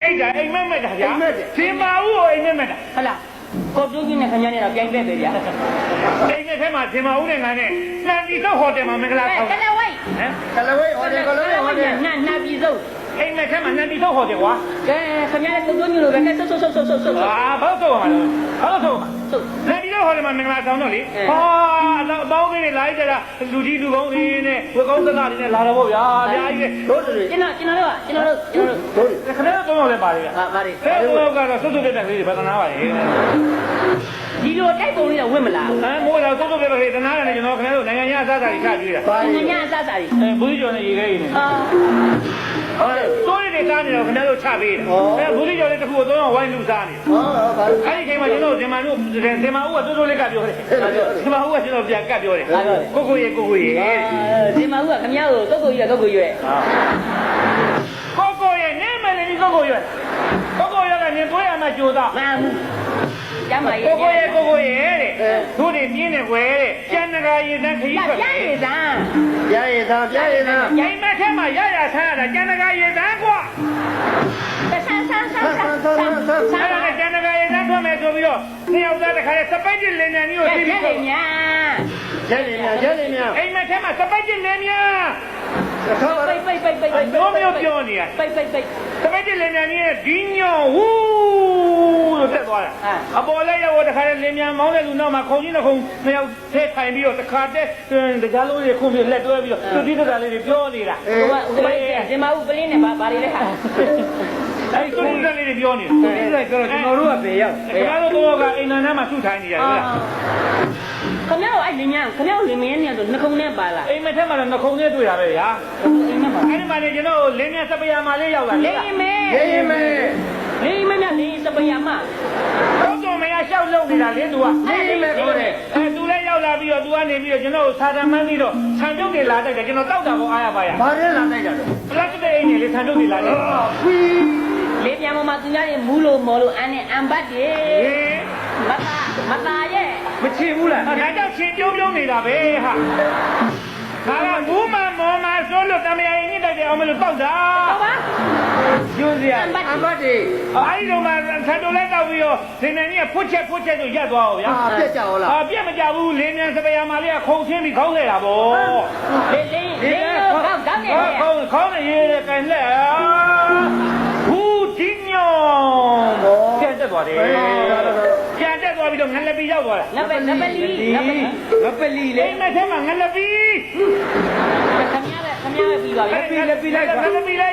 အဲ့ဒါအိမ်မက်မက်တာဗျာသင်ပါဦးကိုအိမ်မက်မက်တာဟုတ်လားကိုပြိုးကြီးနဲ့ခင်ဗျားနဲ့တော့ကြိုင်ပဲပဲဗျာအိမ်မက်ထဲမှာသင်ပါဦးနဲ့ငါနဲ့နှံပြီးတော့ဟိုတယ်မှာမင်္ဂလာဆောင်ကလဝိတ်ကလဝိတ်ဟောတယ်ကလဝိတ်ဟောတယ်နှံပြီးဆုံးအိမ်မက်ထဲမှာနှံပြီးတော့ဟိုတယ်ကွာကဲခင်ဗျားနဲ့ကိုပြိုးကြီးလိုပဲကဲဆုပ်ဘာတော့မှာလဲဘာတော့မှာနှံပြီးတော့ဟိုတယ်မှာမင်္ဂလာဆောင်တော့လေဟာအပေါင်းကြီးတွေလာကြတာလူကြီးလူကောင်းတွေနဲ့ဝက်ကောင်းသလားတွေနဲ့လာတော့ဗောဗျာအများကြီးပဲတို့တွေကျွန်တော်တို့တို့ခဏတော့တော့လည်းပါတယ်ဗျာပါတယ်ဘယ်တော့ကတော့စွတ်စွတ်တက်တက်လေးတွေပဲသနာပါလေဒီလိုတိုက်ပုံလေးတော့ဝင့်မလားမိုးတော့စွတ်စွတ်တက်တက်လေးသနာရတယ်ကျွန်တော်ခင်ဗျားတို့နိုင်ငံရအစားအစာတွေချပြေးတာနိုင်ငံရအစားအစာတွေဘူးကြီးကျော်နဲ့ရေခဲကြီးနဲ့ဟုတ်တယ်စိုးရီတွေစားနေတော့ခင်ဗျားတို့ချပေးတယ်ဘူးကြီးကျော်လေးတစ်ခုကိုသုံးအောင်ဝိုင်းလူစားနေအဲ့ဒီချိန်မှာကျွန်တော်ဇင်မာတို့ဇင်မာဦးကတိုးတိုးလေးကပြောတယ်ဇင်မာဦးကကျွန်တော်ပြန်ကတ်ပြောတယ်ကိုကိုရေဇင်မာဦးကခင်ဗျားကိုကိုကိုကြီးနေမနေဒီကိုရွယ်ကနေတွဲရမှကြိုးသားမှန်ဘူးကျမ်းပါရဲ့ကိုရဲ့တဲ့တို့တွေပြင်းနေွယ်တဲ့ကျန်နဂါရည်တန်းခရီးထွက်ပြရည်သားရိုင်းမထဲမှာရထားရတာကျန်နဂါရည်တန်းကွာဆန်းကျန်နဂါရည်တန်းထွက်မယ်ဆိုပြီးတော့နှစ်ယောက်သားတခါနဲ့စပိုက်တစ်လင်နံကြီးကိုသိပြီးတော့ရဲနေများအိမ်မထဲမှာစပိုက်တစ်လင်များပိတ်တို့မျိုးပြောနေရပိတ်စပိုက်တစ်လင်နံကြီးရဲ့ဒီညောဝူးလို့တက်သွားတာအပေါ်လဲရောက်တခါနဲ့လင်မြန်မောင်းတဲ့လူနောက်မှာခုံကြီးနဲ့ခုံနှစ်ယောက်ထဲထိုင်ပြီးတော့တခါတည်းတရားလုံးတွေခုံပြီးလက်တွဲပြီးတော့သူတိတတာလေးတွေပြောနေတာဟိုဇင်မာဦးပလင်းနဲ့ဘာတွေလဲခါအဲ့ဒီသူတိတလေးတွေပြောနေတယ်ပြောတော့ကျွန်တော်တို့ကဘယ်ရောက်ခင်ဗျားတို့တော့ကအိမ်နာမှာစုထိုင်နေရတယ်ဟုတ်လားခင်ဗျားတို့အဲ့လင်မြန်ခင်ဗျားတို့လင်မြန်နဲ့ဆိုနှခုံနဲ့ပါလားအိမ်မက်ထဲမှာတော့နှခုံနဲ့တွေ့တာပဲဗျာအဲ့ဒီမှာလေကျွန်တော်လင်းမြန်စပယာမှာလေးရောက်လာလင်းမဲနေစပယာမှာတော့မရရှောက်လုံးနေတာလေသူကနေမဲခေါ်တယ်သူလည်းရောက်လာပြီးတော့သူကနေပြီးတော့ကျွန်တော်စာတမ်းမှန်းပြီးတော့ဆံပြုတ်တွေလာတိုက်တယ်ကျွန်တော်တောက်တာကိုအားရပါရဘာလဲလာတိုက်တာလဲပလတ်တဲ့အိမ်ကြီးလေဆံပြုတ်တွေလာတယ်ခွီးလေပြန်ပေါ်မှာသူများတွေမူးလို့မော်လို့အန်နဲ့အန်ဘတ်တွေမသားရဲ့မချင်ဘူးလားဒါကြောင့်ရှင်ပြုံးနေတာပဲဟာဟာမူးမမော်မဆိုလို့တမယာရင်ညစ်တိုက်တယ်အောင်မလို့တောက်တာဟုတ်ပါကျိုးစရာအဘတ်တွေအဲ့ဒီတော့မှဆန်တိုလဲတောက်ပြီးတော့ဇင်နန်ကြီးကဖွတ်ချက်ဆိုရက်သွားအောင်ဗျာပြက်ကြရောလားပြက်မကြဘူးလင်းမြန်စပယ်ယာမာလေးကခုံချင်းပြီးခေါင်းခဲ့တာဗောလေးကောင်းနေတယ်ခေါင်းနေရေးကန်လက်ဘူးချင်းညောပြန်တက်သွားတယ်ပြန်တက်သွားပြီးတော့ငလပီရောက်သွားတာငပလီလေအိမ်မထဲမှာငလပီခမရပဲပြီးပါပြီလက်ပီလိုက်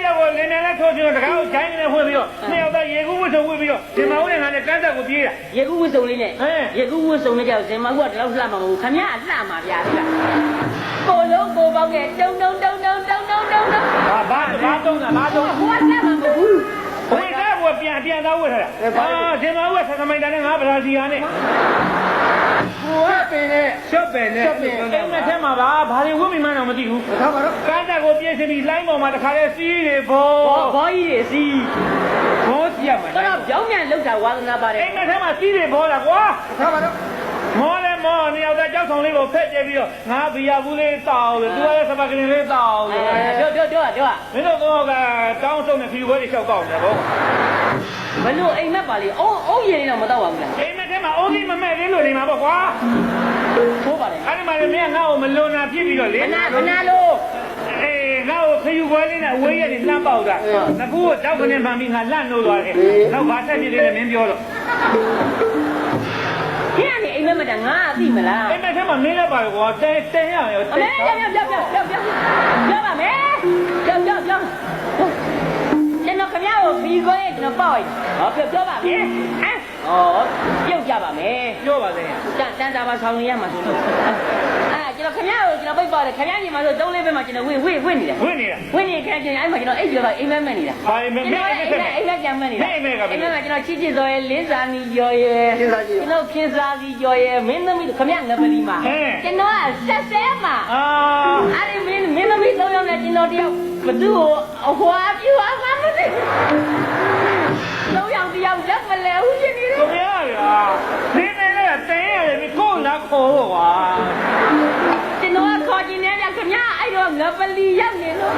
ရောက်လင်းမြန်လက်ထိုးချင်တော့တကားကိုဂျိုင်းနဲ့ဖွင့်ပြီးတော့နှစ်ယောက်သားရေကူးဝှစ်ဆုံဝှစ်ပြီးတော့ဇင်မာဦးနဲ့ငါနဲ့ကန်းတက်ကိုပြေးတာရေကူးဝှစ်ဆုံလေးနဲ့ရေကူးဝှစ်ဆုံလေးကြောက်ဇင်မာဦးကတလောက်လှမှာမဟုတ်ခမရအလှမှာဗျာဟုတ်လားကိုလုံးကိုပေါက်ရဲ့တုံဘာတုံးတာဟိုကလှမှာမဟုတ်ဘူးဝိသားကပြန်သားဝှက်ထားတာဇင်မာဦးကသမိုင်းတန်းနဲ့ငါဗလာစီယာနဲ့ကိုကပင်နဲ့ရှော့ပင်နဲ့အိမ်မက်ထဲမှာဘာတွေဝှက်မိမှန်းတော့မသိဘူးထားပါတော့ကန်းတက်ကိုပြင်းစပြီးလိုင်းပေါ်မှာတခါလဲစီးတွေဘောကြီးတွေစီးဘောစီးရမှာတော့ပြောင်းပြန်လောက်တာဝါသနာပါတယ်အိမ်မက်ထဲမှာစီးတွေဘောတာကွာထားပါတော့မောနေရောက်တဲ့ကြောက်ဆောင်လေးကိုဖက်ကျပြီးတော့ငါဘီယာဘူးလေးတောက်တယ်သူကလည်းစပါကလင်လေးတောက်တယ်ပြောမင်းတို့ကတော့တောင်းဆုံးတဲ့ဖီဝဲတွေလျှောက်ကောက်နေဗောဘလို့အိမ်မက်ပါလေအုံးရည်နေတော့မတော့ပါဘူးလားအိမ်မက်ထဲမှာအုံးကြီးမမဲ့သေးလို့နေမှာပေါ့ကွာထိုးပါတယ်အဲ့ဒီမှာလည်းမင်းကငါ့ကိုမလွန်တာဖြစ်ပြီးတော့လေခဏလို့ငါ့ကိုခယူပွဲလေးနဲ့အဝေးရည်လှမ်းပေါက်တာငါကူကိုတောက်ကနေမှန်ပြီးငါလန့်လို့သွားတယ်နောက်ဘာဆက်ဖြစ်လေးနဲ့မင်းပြောတော့ဒီကနေအိမ်မက်တာငါအသိမလားအိမ်မက်ထဲမှာမင်းလည်းပါကွာတဲရမယ်အမေပြောပါမယ်ပြောကျွန်တော်ခင်ဗျားကိုဖီကိုရဲ့ကျွန်တော်ပေါ့ပြောပါမယ်ပြုတ်ကြပါမယ်ပြောပါစေတန်တာပါဆောင်နေရမှာဆိုလို့ကျွန်တော်ခင်ဗျားကိုကျွန်တော်ပိတ်ပါတယ်ခင်ဗျားညီမဆို3လေးပဲမှာကျွန်တော်ဝင့်နေတယ်ဝင့်နေခင်ဗျာအဲ့မှာကျွန်တော်အိပ်ပြောပါအိမ်မက်နေတာအိမ်မက်ပြန်မက်နေတာအိမ်မက်ကကျွန်တော်ချစ်စော်ရဲ့လင်းစာနီကျော်ရဲ့ကျွန်တော်ခင်စားစီကျော်ရဲ့မင်းသမီးခင်ဗျားငပလီမှာကျွန်တော်ကဆက်ဆဲမှာအဲ့ဒီမင်းသမီး3ယောက်နဲ့ကျွန်တော်တယောက်ဘသူ့ကိုအဟွာပြူအောင်မသိ3ယောက်တယောက်လက်မလဲဦးရှင်နေတယ်ခင်ဗျားနင်းနေလဲတင်းရတယ်ဒီကိုလာခေါ်တော့ကွာကျွန်တော်ခေါ်ကြည့်နေကြခင်ဗျာအဲ့တော့ငပလီရောက်နေလို့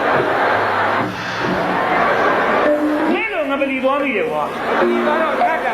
ငပလီ သွားမိတယ်ကွာ ဒီကတော့ခတ်တာ